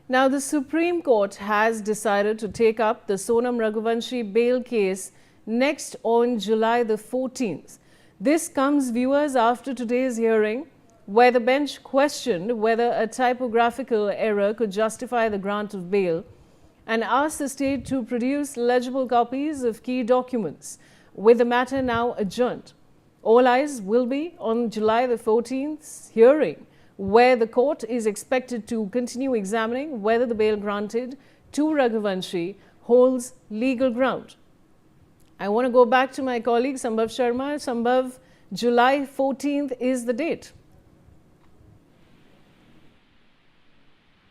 Now, the Supreme Court has decided to take up the Sonam Raghuvanshi bail case next on July the 14th. This comes, viewers, after today's hearing, where the bench questioned whether a typographical error could justify the grant of bail and asked the state to produce legible copies of key documents, with the matter now adjourned. All eyes will be on July the 14th hearing, where the court is expected to continue examining whether the bail granted to Raghuvanshi holds legal ground. I want to go back to my colleague Sambhav Sharma. Sambhav, July 14th is the date.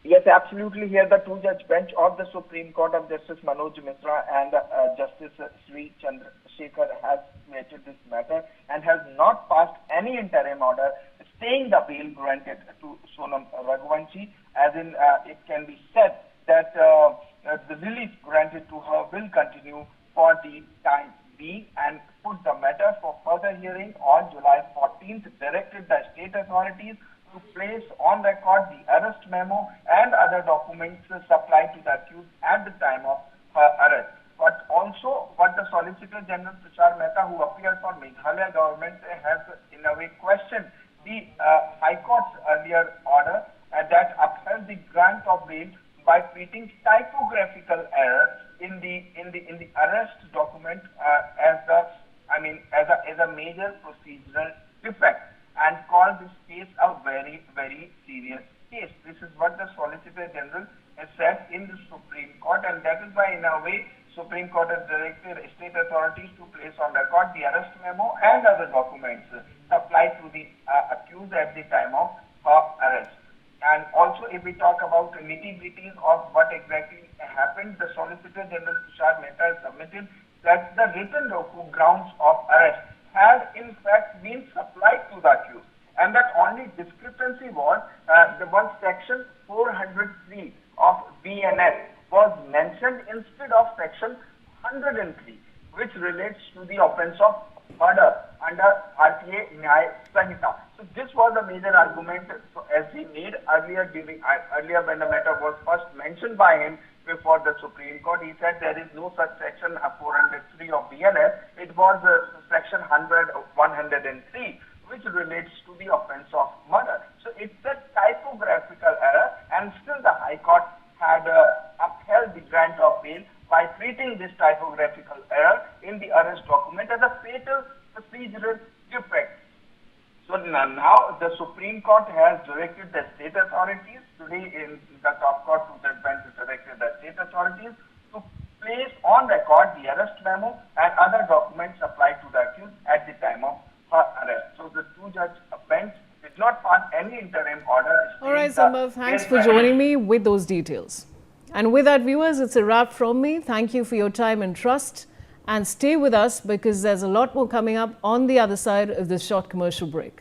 Yes, absolutely. Here, the two-judge bench of the Supreme Court of Justice Manoj Mishra and Justice Sri Chandrasekhar has created this matter and has not passed any interim order staying the bail granted to Sonam Raghuvanshi, as in it can be said that the relief granted to her will continue for the time being, and put the matter for further hearing on July 14th, directed the state authorities to place on record the arrest memo and other documents supplied to the accused at the time of her arrest. But also, what the Solicitor General Tushar Mehta, who appeared for Meghalaya government, has in a way questioned the High Court's earlier order that upheld the grant of bail by treating typographical error in the arrest document as a major procedural defect, and called this case a very, very serious case. This is what the Solicitor General has said in the Supreme Court, and that is why, in a way, Supreme Court has directed state authorities to place on record the arrest memo and other documents supplied to the accused at the time of her arrest. And also, if we talk about the nitty-gritties of what exactly happened, the Solicitor General Tushar Mehta has submitted that the written grounds of arrest had in fact been supplied to the accused, and that only discrepancy was the one section 403 of BNS was mentioned instead of section 103, which relates to the offence of murder under RTA Nyay Sanhita. So this was a major argument as he made earlier when the matter was first mentioned by him before the Supreme Court. He said there is no such section 403 of BNS. It was section 103, which relates to the offence of murder. So it's a typographical error, and still the High Court had upheld the grant of bail by treating this typographical error in the arrest document as a fatal procedural defect. So now the Supreme Court has directed the state authorities, today in the top court, the bench has directed the state authorities to place on record the arrest memo and other documents supplied to the accused at the time of her arrest. So the two-judge bench did not pass any interim order. All right, Sambhav, thanks for joining me with those details. And with that, viewers, it's a wrap from me. Thank you for your time and trust. And stay with us, because there's a lot more coming up on the other side of this short commercial break.